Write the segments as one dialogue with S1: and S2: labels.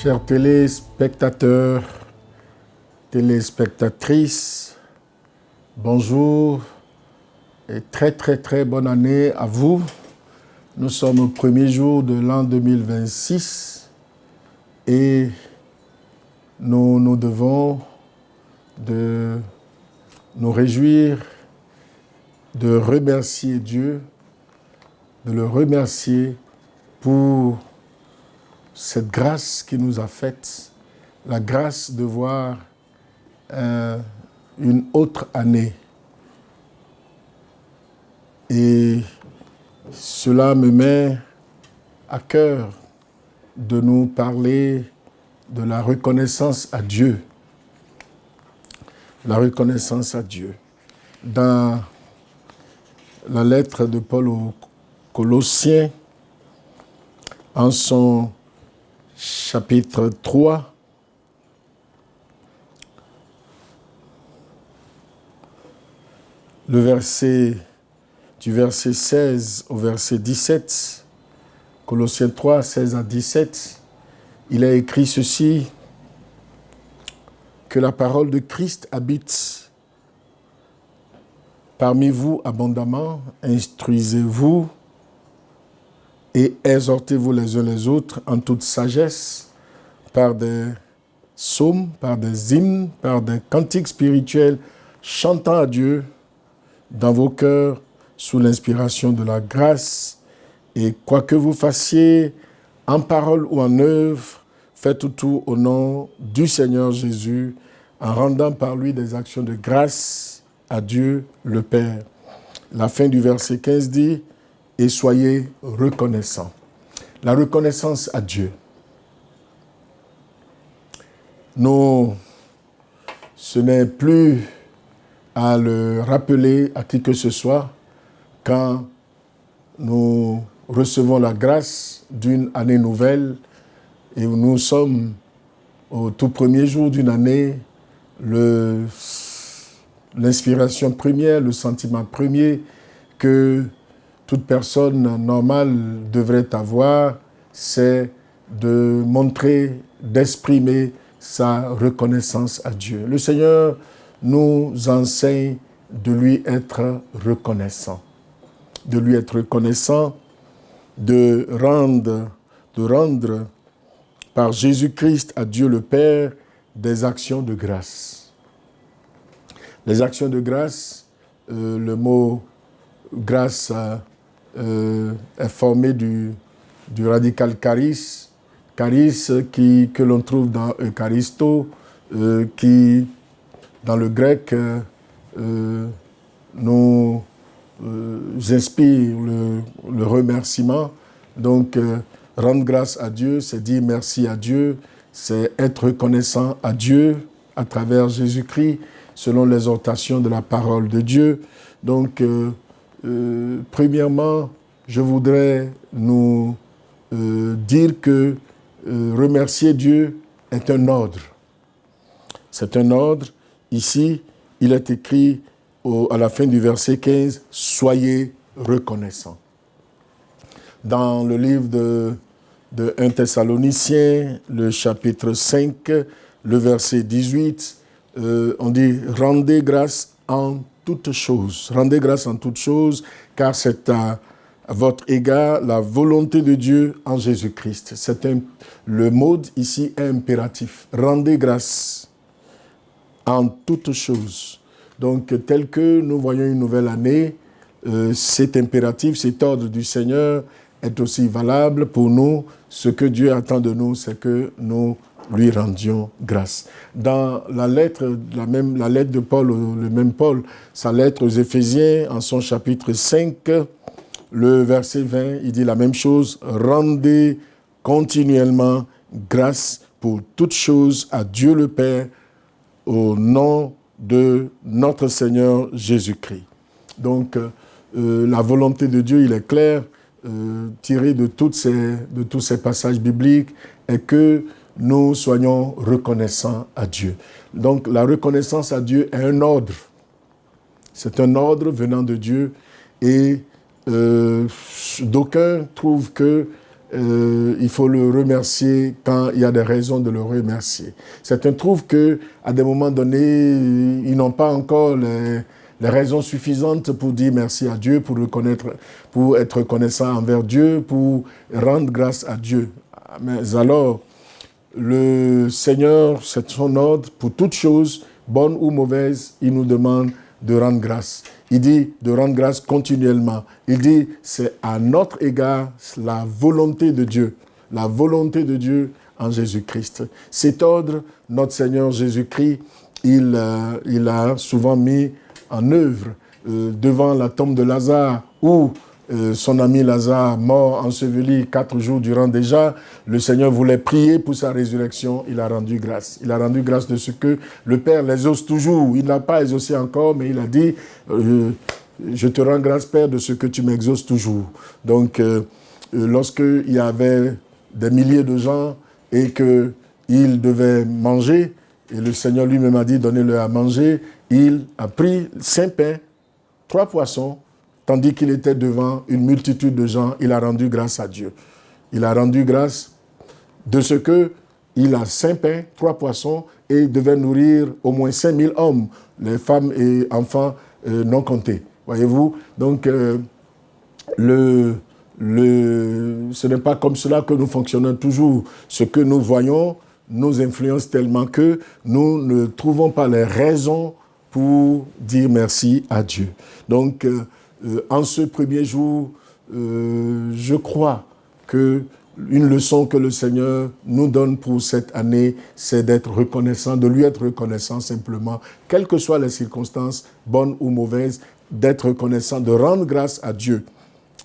S1: Chers téléspectateurs, téléspectatrices, bonjour et très bonne année à vous. Nous sommes au premier jour de l'an 2026 et nous devons de nous réjouir, de remercier Dieu, de le remercier pour cette grâce qu'il nous a faite, la grâce de voir une autre année. Et cela me met à cœur de nous parler de la reconnaissance à Dieu. La reconnaissance à Dieu. Dans la lettre de Paul aux Colossiens, en son chapitre 3, du verset 16 au verset 17, Colossiens 3, 16 à 17, il a écrit ceci: que la parole de Christ habite parmi vous abondamment, instruisez-vous et exhortez-vous les uns les autres en toute sagesse, par des psaumes, par des hymnes, par des cantiques spirituels, chantant à Dieu dans vos cœurs sous l'inspiration de la grâce. Et quoi que vous fassiez, en parole ou en œuvre, faites tout au nom du Seigneur Jésus, en rendant par lui des actions de grâce à Dieu le Père. La fin du verset 15 dit: et soyez reconnaissants. La reconnaissance à Dieu. Non, ce n'est plus à le rappeler à qui que ce soit quand nous recevons la grâce d'une année nouvelle et nous sommes au tout premier jour d'une année, l'inspiration première, le sentiment premier que toute personne normale devrait avoir, c'est de montrer, d'exprimer sa reconnaissance à Dieu. Le Seigneur nous enseigne de lui être reconnaissant. De lui être reconnaissant, de rendre par Jésus-Christ à Dieu le Père des actions de grâce. Les actions de grâce, le mot grâce est formé du radical charis que l'on trouve dans Eucharisto, qui dans le grec nous inspire le remerciement. Donc rendre grâce à Dieu, c'est dire merci à Dieu, c'est être reconnaissant à Dieu à travers Jésus-Christ, selon l'exhortation de la parole de Dieu. Donc premièrement, je voudrais nous dire que remercier Dieu est un ordre. C'est un ordre. Ici, il est écrit à la fin du verset 15, « Soyez reconnaissants ». Dans le livre de 1 Thessaloniciens, le chapitre 5, le verset 18, on dit « Rendez grâce en toutes choses. Rendez grâce en toutes choses, car c'est à votre égard la volonté de Dieu en Jésus-Christ. » Le mot ici est impératif. Rendez grâce en toutes choses. Donc, tel que nous voyons une nouvelle année, cet impératif, cet ordre du Seigneur est aussi valable pour nous. Ce que Dieu attend de nous, c'est que nous lui rendions grâce. Dans la lettre de Paul, le même Paul, sa lettre aux Éphésiens, en son chapitre 5, le verset 20, il dit la même chose: « Rendez continuellement grâce pour toutes choses à Dieu le Père, au nom de notre Seigneur Jésus-Christ. » Donc, la volonté de Dieu, il est clair, tiré de tous ces passages bibliques, est que nous soyons reconnaissants à Dieu. Donc, la reconnaissance à Dieu est un ordre. C'est un ordre venant de Dieu et d'aucuns trouvent que il faut le remercier quand il y a des raisons de le remercier. Certains trouvent qu'à des moments donnés, ils n'ont pas encore les raisons suffisantes pour dire merci à Dieu, pour être reconnaissant envers Dieu, pour rendre grâce à Dieu. Mais alors, le Seigneur, c'est son ordre, pour toute chose, bonne ou mauvaise, il nous demande de rendre grâce. Il dit de rendre grâce continuellement. Il dit, c'est à notre égard la volonté de Dieu en Jésus-Christ. Cet ordre, notre Seigneur Jésus-Christ, il a souvent mis en œuvre devant la tombe de Lazare, où son ami Lazare, mort, enseveli 4 jours durant déjà, le Seigneur voulait prier pour sa résurrection, il a rendu grâce. Il a rendu grâce de ce que le Père l'exauce toujours. Il n'a pas exaucé encore, mais il a dit, je te rends grâce, Père, de ce que tu m'exauces toujours. Donc, lorsqu'il y avait des milliers de gens et qu'ils devaient manger, et le Seigneur lui-même a dit, donnez-leur à manger, il a pris 5 pains, 3 poissons, tandis qu'il était devant une multitude de gens, il a rendu grâce à Dieu. Il a rendu grâce de ce qu'il a 5 pains, 3 poissons, et devait nourrir au moins 5000 hommes, les femmes et enfants non comptés. Voyez-vous? Donc, ce n'est pas comme cela que nous fonctionnons toujours. Ce que nous voyons nous influence tellement que nous ne trouvons pas les raisons pour dire merci à Dieu. Donc, en ce premier jour, je crois qu'une leçon que le Seigneur nous donne pour cette année, c'est d'être reconnaissant, de lui être reconnaissant simplement, quelles que soient les circonstances, bonnes ou mauvaises, d'être reconnaissant, de rendre grâce à Dieu.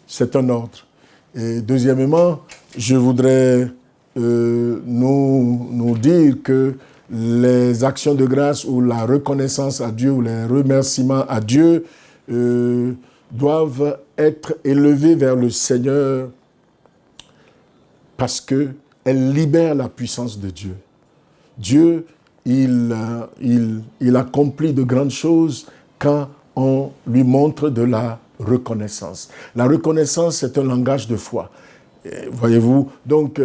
S1: C'est un ordre. Et deuxièmement, je voudrais nous dire que les actions de grâce ou la reconnaissance à Dieu ou les remerciements à Dieu doivent être élevées vers le Seigneur parce qu'elles libèrent la puissance de Dieu. Dieu, il accomplit de grandes choses quand on lui montre de la reconnaissance. La reconnaissance, c'est un langage de foi. Voyez-vous, donc,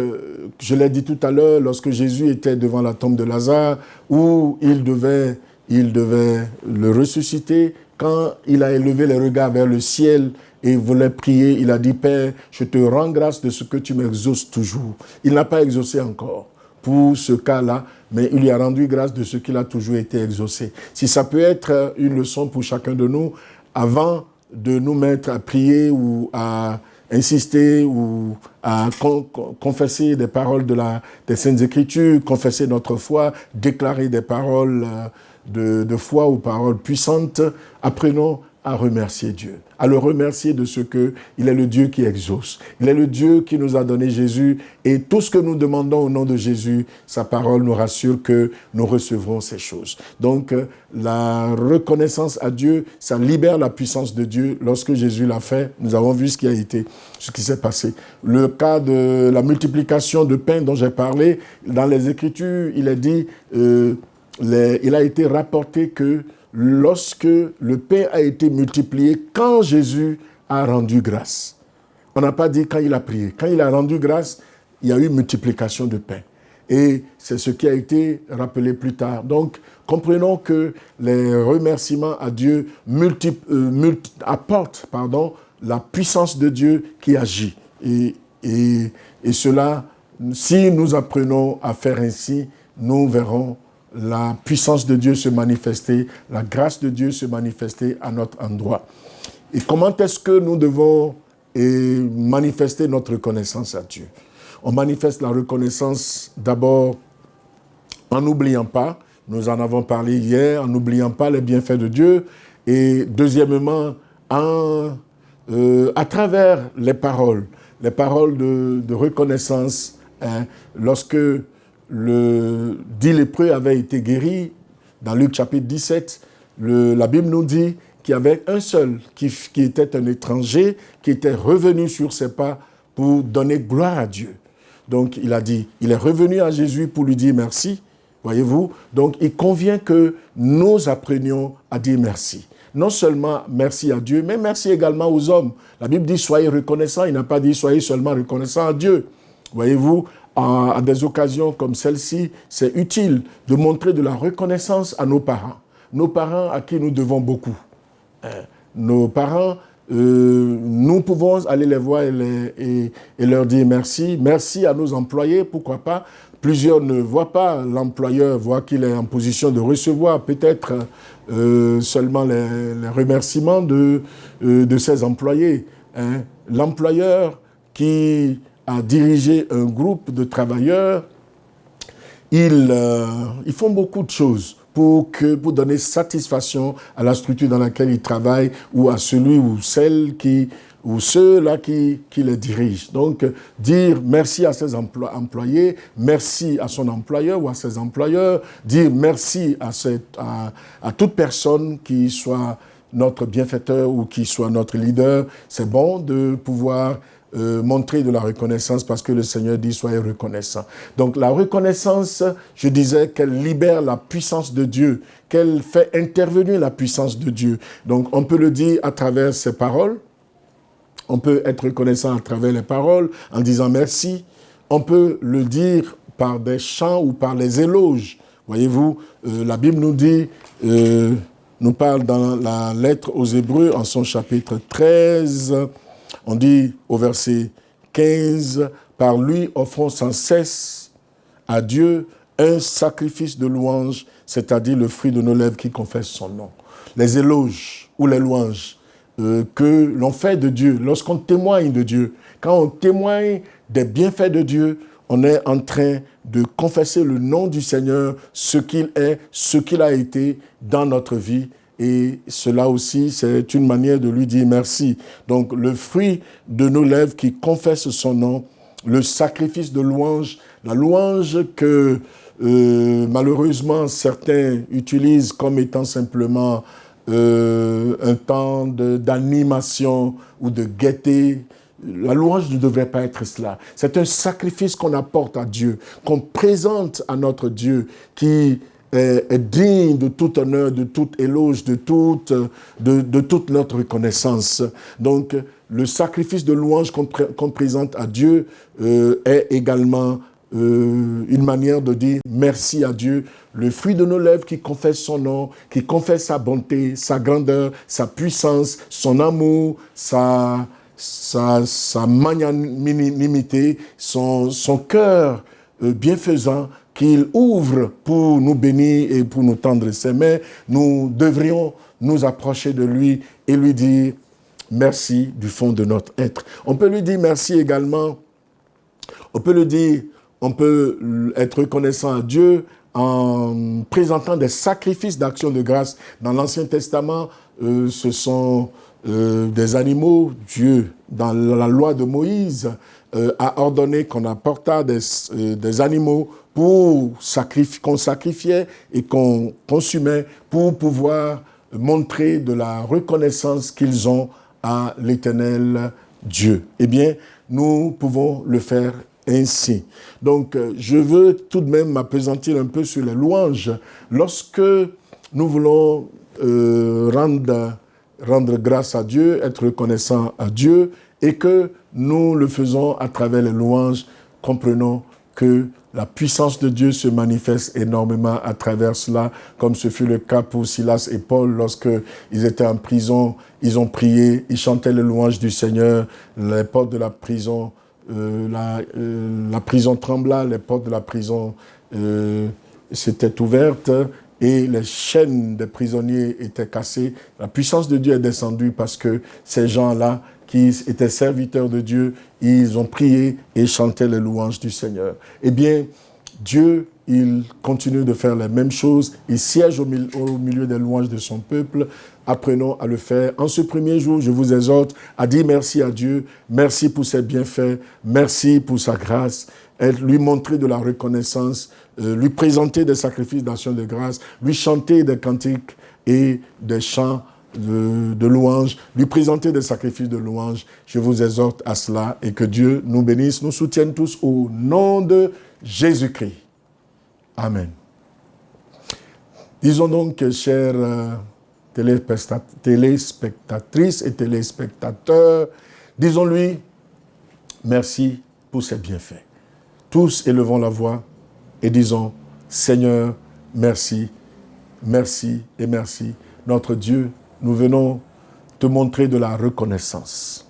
S1: je l'ai dit tout à l'heure, lorsque Jésus était devant la tombe de Lazare, où il devait le ressusciter, quand il a élevé les regards vers le ciel et voulait prier, il a dit, Père, je te rends grâce de ce que tu m'exauces toujours. Il n'a pas exaucé encore pour ce cas-là, mais il lui a rendu grâce de ce qu'il a toujours été exaucé. Si ça peut être une leçon pour chacun de nous, avant de nous mettre à prier ou à insister ou à confesser des paroles des Saintes Écritures, confesser notre foi, déclarer des paroles de foi ou paroles puissantes, apprenons à remercier Dieu, à le remercier de ce qu'il est le Dieu qui exauce. Il est le Dieu qui nous a donné Jésus et tout ce que nous demandons au nom de Jésus, sa parole nous rassure que nous recevrons ces choses. Donc, la reconnaissance à Dieu, ça libère la puissance de Dieu. Lorsque Jésus l'a fait, nous avons vu ce qui s'est passé. Le cas de la multiplication de pain dont j'ai parlé, dans les Écritures, il est dit, il a été rapporté que lorsque le pain a été multiplié, quand Jésus a rendu grâce. On n'a pas dit quand il a prié. Quand il a rendu grâce, il y a eu multiplication de pain. Et c'est ce qui a été rappelé plus tard. Donc, comprenons que les remerciements à Dieu apportent la puissance de Dieu qui agit. Et cela, si nous apprenons à faire ainsi, nous verrons la puissance de Dieu se manifester, la grâce de Dieu se manifester à notre endroit. Et comment est-ce que nous devons manifester notre reconnaissance à Dieu? On manifeste la reconnaissance d'abord en n'oubliant pas, nous en avons parlé hier, en n'oubliant pas les bienfaits de Dieu, et deuxièmement, à travers les paroles de reconnaissance, lorsque le dit lépreux avait été guéri, dans Luc chapitre 17, la Bible nous dit qu'il y avait un seul qui était un étranger, qui était revenu sur ses pas pour donner gloire à Dieu. Donc il a dit, il est revenu à Jésus pour lui dire merci, voyez-vous. Donc il convient que nous apprenions à dire merci. non seulement merci à Dieu, mais merci également aux hommes. La Bible dit soyez reconnaissants, il n'a pas dit soyez seulement reconnaissants à Dieu. Voyez-vous, à des occasions comme celle-ci, c'est utile de montrer de la reconnaissance à nos parents à qui nous devons beaucoup. Nos parents, nous pouvons aller les voir et leur dire merci. Merci à nos employés, pourquoi pas. Plusieurs ne voient pas l'employeur, voient qu'il est en position de recevoir peut-être seulement les remerciements de ses employés. L'employeur qui a dirigé un groupe de travailleurs, ils font beaucoup de choses pour donner satisfaction à la structure dans laquelle ils travaillent ou à celui ou celle ou ceux-là qui les dirigent. Donc, dire merci à ses employés, merci à son employeur ou à ses employeurs, dire merci à toute personne qui soit notre bienfaiteur ou qui soit notre leader, c'est bon de pouvoir montrer de la reconnaissance parce que le Seigneur dit soyez reconnaissants. Donc la reconnaissance, je disais qu'elle libère la puissance de Dieu, qu'elle fait intervenir la puissance de Dieu. Donc on peut le dire à travers ses paroles, on peut être reconnaissant à travers les paroles en disant merci, on peut le dire par des chants ou par les éloges. Voyez-vous, la Bible nous dit, nous parle dans la lettre aux Hébreux en son chapitre 13, on dit au verset 15, « Par lui offrons sans cesse à Dieu un sacrifice de louange, c'est-à-dire le fruit de nos lèvres qui confesse son nom. » Les éloges ou les louanges que l'on fait de Dieu, lorsqu'on témoigne de Dieu, quand on témoigne des bienfaits de Dieu, on est en train de confesser le nom du Seigneur, ce qu'il est, ce qu'il a été dans notre vie. Et cela aussi, c'est une manière de lui dire merci. Donc, le fruit de nos lèvres qui confesse son nom, le sacrifice de louange, la louange que malheureusement certains utilisent comme étant simplement un temps d'animation ou de gaieté. La louange ne devrait pas être cela. C'est un sacrifice qu'on apporte à Dieu, qu'on présente à notre Dieu, qui est digne de tout honneur, de toute éloge, de toute notre reconnaissance. Donc, le sacrifice de louange qu'on présente à Dieu est également une manière de dire merci à Dieu. Le fruit de nos lèvres qui confesse son nom, qui confesse sa bonté, sa grandeur, sa puissance, son amour, sa magnanimité, son cœur bienfaisant, qu'il ouvre pour nous bénir et pour nous tendre ses mains, nous devrions nous approcher de lui et lui dire merci du fond de notre être. On peut lui dire merci également, on peut être reconnaissant à Dieu en présentant des sacrifices d'action de grâce. Dans l'Ancien Testament, ce sont des animaux. Dieu, dans la loi de Moïse, a ordonné qu'on apportât des animaux qu'on sacrifiait et qu'on consumait pour pouvoir montrer de la reconnaissance qu'ils ont à l'Éternel Dieu. Eh bien, nous pouvons le faire ainsi. Donc, je veux tout de même m'appesantir un peu sur les louanges. Lorsque nous voulons rendre grâce à Dieu, être reconnaissant à Dieu, et que nous le faisons à travers les louanges, comprenons que la puissance de Dieu se manifeste énormément à travers cela, comme ce fut le cas pour Silas et Paul lorsqu'ils étaient en prison, ils ont prié, ils chantaient les louanges du Seigneur, les portes de la prison, la prison trembla, les portes de la prison s'étaient ouvertes et les chaînes des prisonniers étaient cassées. La puissance de Dieu est descendue parce que ces gens-là, qui étaient serviteurs de Dieu, ils ont prié et chantaient les louanges du Seigneur. Eh bien, Dieu, il continue de faire les mêmes choses. Il siège au milieu des louanges de son peuple. Apprenons à le faire. En ce premier jour, je vous exhorte à dire merci à Dieu. Merci pour ses bienfaits. Merci pour sa grâce. Et lui montrer de la reconnaissance. Lui présenter des sacrifices d'action de grâce. Lui chanter des cantiques et des chants de louange, lui présenter des sacrifices de louange. Je vous exhorte à cela et que Dieu nous bénisse, nous soutienne tous au nom de Jésus-Christ. Amen. Disons donc, chers téléspectatrices et téléspectateurs, disons-lui merci pour ses bienfaits. Tous élevons la voix et disons, Seigneur, merci, merci et merci. Notre Dieu, nous venons te montrer de la reconnaissance.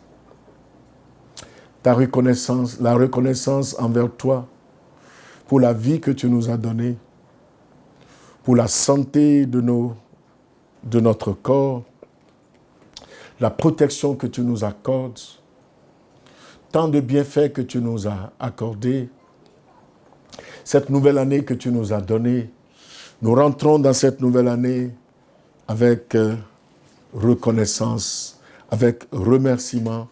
S1: Ta reconnaissance, la reconnaissance envers toi pour la vie que tu nous as donnée, pour la santé de notre corps, la protection que tu nous accordes, tant de bienfaits que tu nous as accordés, cette nouvelle année que tu nous as donnée. Nous rentrons dans cette nouvelle année avec reconnaissance, avec remerciement,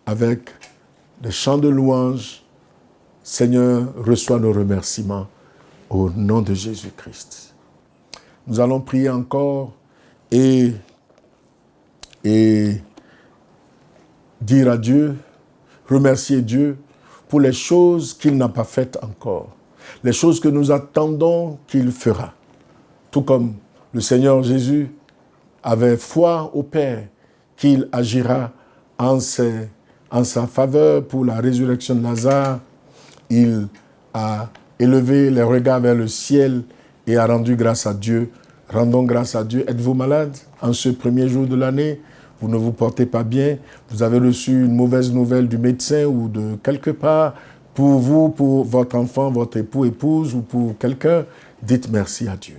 S1: avec des chants de louange. Seigneur, reçois nos remerciements au nom de Jésus-Christ. Nous allons prier encore et dire à Dieu, remercier Dieu pour les choses qu'il n'a pas faites encore, les choses que nous attendons qu'il fera. Tout comme le Seigneur Jésus avait foi au Père qu'il agira en sa faveur pour la résurrection de Lazare. Il a élevé les regards vers le ciel et a rendu grâce à Dieu. Rendons grâce à Dieu. Êtes-vous malade en ce premier jour de l'année? Vous ne vous portez pas bien? Vous avez reçu une mauvaise nouvelle du médecin ou de quelque part? Pour vous, pour votre enfant, votre époux, épouse ou pour quelqu'un, dites merci à Dieu.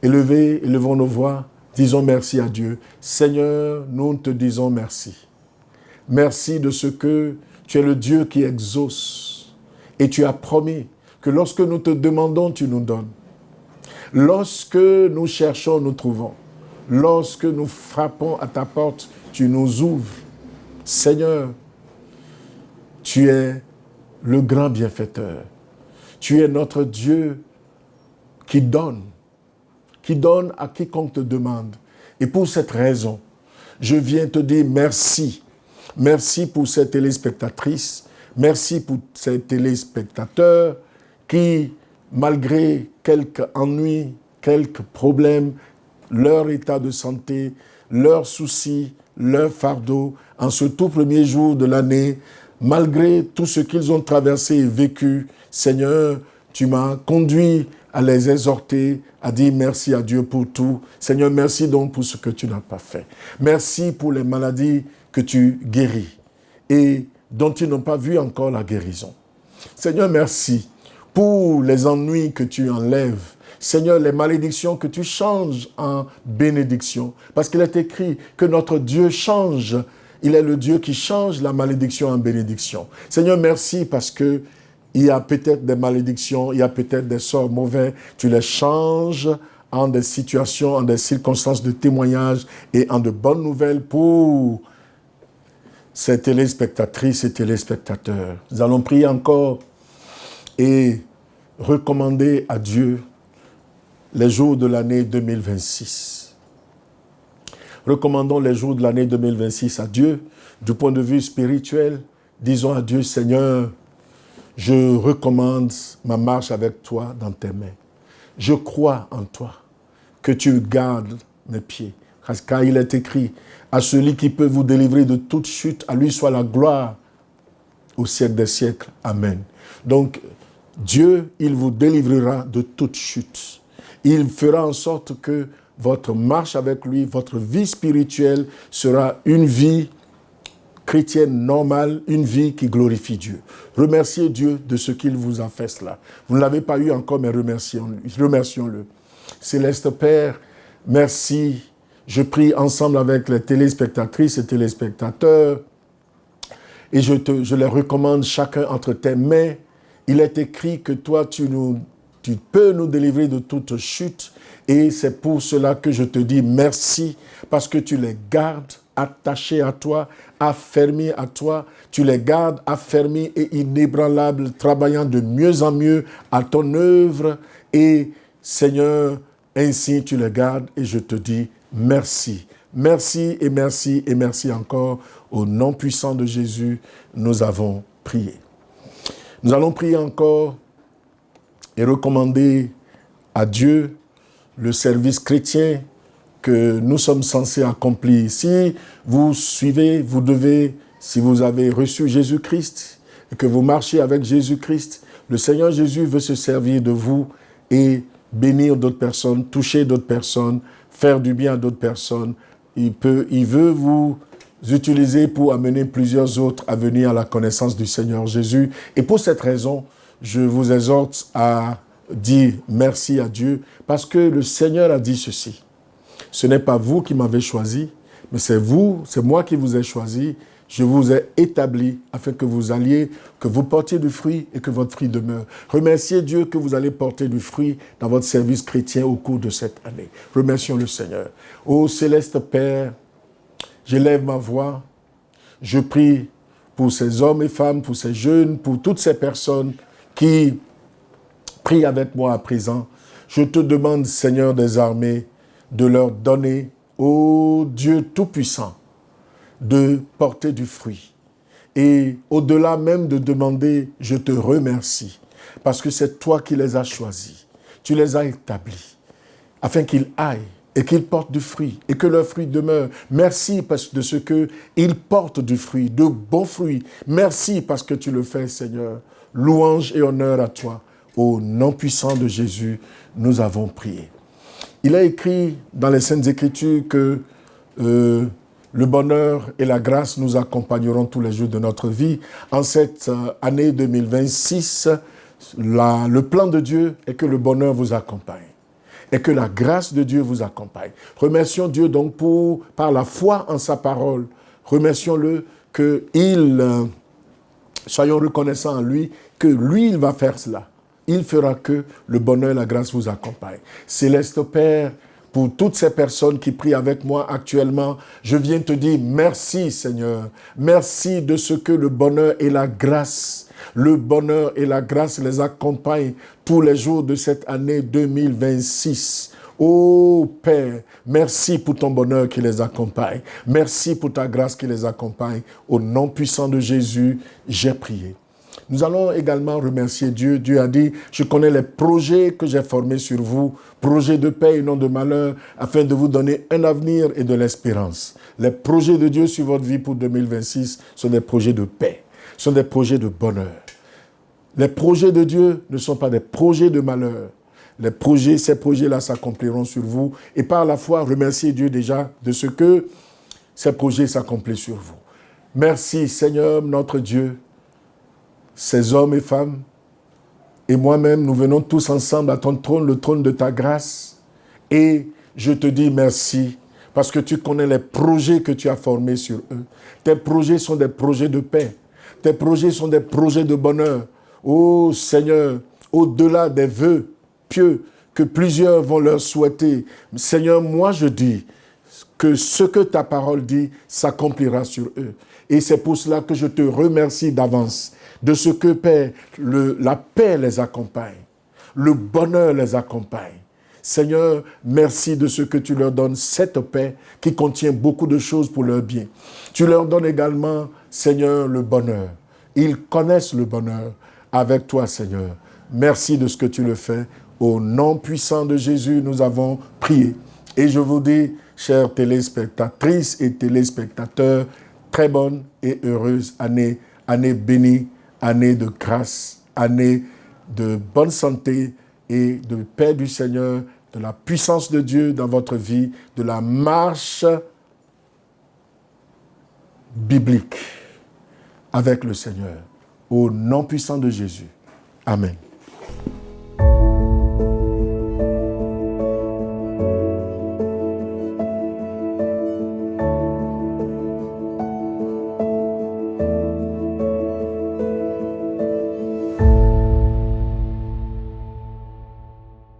S1: Élevons nos voix, disons merci à Dieu. Seigneur, nous te disons merci. Merci de ce que tu es le Dieu qui exauce. Et tu as promis que lorsque nous te demandons, tu nous donnes. Lorsque nous cherchons, nous trouvons. Lorsque nous frappons à ta porte, tu nous ouvres. Seigneur, tu es le grand bienfaiteur. Tu es notre Dieu qui donne à quiconque te demande. Et pour cette raison, je viens te dire merci. Merci pour ces téléspectatrices. Merci pour ces téléspectateurs qui, malgré quelques ennuis, quelques problèmes, leur état de santé, leurs soucis, leurs fardeaux, en ce tout premier jour de l'année, malgré tout ce qu'ils ont traversé et vécu, Seigneur, tu m'as conduit à les exhorter, à dire merci à Dieu pour tout. Seigneur, merci donc pour ce que tu n'as pas fait. Merci pour les maladies que tu guéris et dont ils n'ont pas vu encore la guérison. Seigneur, merci pour les ennuis que tu enlèves. Seigneur, les malédictions que tu changes en bénédictions. Parce qu'il est écrit que notre Dieu change. Il est le Dieu qui change la malédiction en bénédiction. Seigneur, merci parce que il y a peut-être des malédictions, il y a peut-être des sorts mauvais. Tu les changes en des situations, en des circonstances de témoignage et en de bonnes nouvelles pour ces téléspectatrices et téléspectateurs. Nous allons prier encore et recommander à Dieu les jours de l'année 2026. Recommandons les jours de l'année 2026 à Dieu. Du point de vue spirituel, disons à Dieu, Seigneur, je recommande ma marche avec toi dans tes mains. Je crois en toi, que tu gardes mes pieds. Car il est écrit, à celui qui peut vous délivrer de toute chute, à lui soit la gloire au siècle des siècles. Amen. Donc, Dieu, il vous délivrera de toute chute. Il fera en sorte que votre marche avec lui, votre vie spirituelle sera une vie chrétienne normale, une vie qui glorifie Dieu. Remerciez Dieu de ce qu'il vous a fait cela. Vous ne l'avez pas eu encore, mais remercions-le. Céleste Père, merci. Je prie ensemble avec les téléspectatrices et téléspectateurs et je les recommande chacun entre tes mains. Il est écrit que toi, tu peux nous délivrer de toute chute et c'est pour cela que je te dis merci parce que tu les gardes attachés à toi, affermis à toi. Tu les gardes affermis et inébranlables, travaillant de mieux en mieux à ton œuvre. Et Seigneur, ainsi tu les gardes et je te dis merci. Merci et merci et merci encore. Au nom puissant de Jésus, nous avons prié. Nous allons prier encore et recommander à Dieu le service chrétien que nous sommes censés accomplir. Si vous suivez, vous devez, si vous avez reçu Jésus-Christ et que vous marchez avec Jésus-Christ, le Seigneur Jésus veut se servir de vous et bénir d'autres personnes, toucher d'autres personnes, faire du bien à d'autres personnes. Il veut vous utiliser pour amener plusieurs autres à venir à la connaissance du Seigneur Jésus. Et pour cette raison, je vous exhorte à dire merci à Dieu parce que le Seigneur a dit ceci. Ce n'est pas vous qui m'avez choisi, mais c'est moi qui vous ai choisi. Je vous ai établi afin que vous alliez, que vous portiez du fruit et que votre fruit demeure. Remerciez Dieu que vous allez porter du fruit dans votre service chrétien au cours de cette année. Remercions le Seigneur. Ô céleste Père, j'élève ma voix. Je prie pour ces hommes et femmes, pour ces jeunes, pour toutes ces personnes qui prient avec moi à présent. Je te demande, Seigneur des armées, de leur donner, ô Dieu Tout-Puissant, de porter du fruit. Et au-delà même de demander, je te remercie, parce que c'est toi qui les as choisis. Tu les as établis, afin qu'ils aillent et qu'ils portent du fruit, et que leur fruit demeure. Merci parce de ce qu'ils portent du fruit, de bons fruits. Merci parce que tu le fais, Seigneur. Louange et honneur à toi. Au nom puissant de Jésus, nous avons prié. Il est écrit dans les Saintes Écritures que le bonheur et la grâce nous accompagneront tous les jours de notre vie. En cette année 2026, le plan de Dieu est que le bonheur vous accompagne et que la grâce de Dieu vous accompagne. Remercions Dieu donc par la foi en sa parole. Remercions-le soyons reconnaissants en lui, que lui, il va faire cela. Il fera que le bonheur et la grâce vous accompagnent. Céleste Père, pour toutes ces personnes qui prient avec moi actuellement, je viens te dire merci Seigneur. Merci de ce que le bonheur et la grâce les accompagnent tous les jours de cette année 2026. Oh Père, merci pour ton bonheur qui les accompagne. Merci pour ta grâce qui les accompagne. Au nom puissant de Jésus, j'ai prié. Nous allons également remercier Dieu. Dieu a dit, je connais les projets que j'ai formés sur vous, projets de paix et non de malheur, afin de vous donner un avenir et de l'espérance. Les projets de Dieu sur votre vie pour 2026 sont des projets de paix, sont des projets de bonheur. Les projets de Dieu ne sont pas des projets de malheur. Ces projets-là s'accompliront sur vous. Et par la foi, remerciez Dieu déjà de ce que ces projets s'accomplissent sur vous. Merci Seigneur, notre Dieu. Ces hommes et femmes, et moi-même, nous venons tous ensemble à ton trône, le trône de ta grâce. Et je te dis merci, parce que tu connais les projets que tu as formés sur eux. Tes projets sont des projets de paix. Tes projets sont des projets de bonheur. Oh Seigneur, au-delà des vœux pieux que plusieurs vont leur souhaiter, Seigneur, moi je dis que ce que ta parole dit s'accomplira sur eux. Et c'est pour cela que je te remercie d'avance de ce que, Père, la paix les accompagne, le bonheur les accompagne. Seigneur, merci de ce que tu leur donnes, cette paix qui contient beaucoup de choses pour leur bien. Tu leur donnes également, Seigneur, le bonheur. Ils connaissent le bonheur avec toi, Seigneur. Merci de ce que tu le fais. Au nom puissant de Jésus, nous avons prié. Et je vous dis, chères téléspectatrices et téléspectateurs, très bonne et heureuse année, année bénie, année de grâce, année de bonne santé et de paix du Seigneur, de la puissance de Dieu dans votre vie, de la marche biblique avec le Seigneur. Au nom puissant de Jésus. Amen.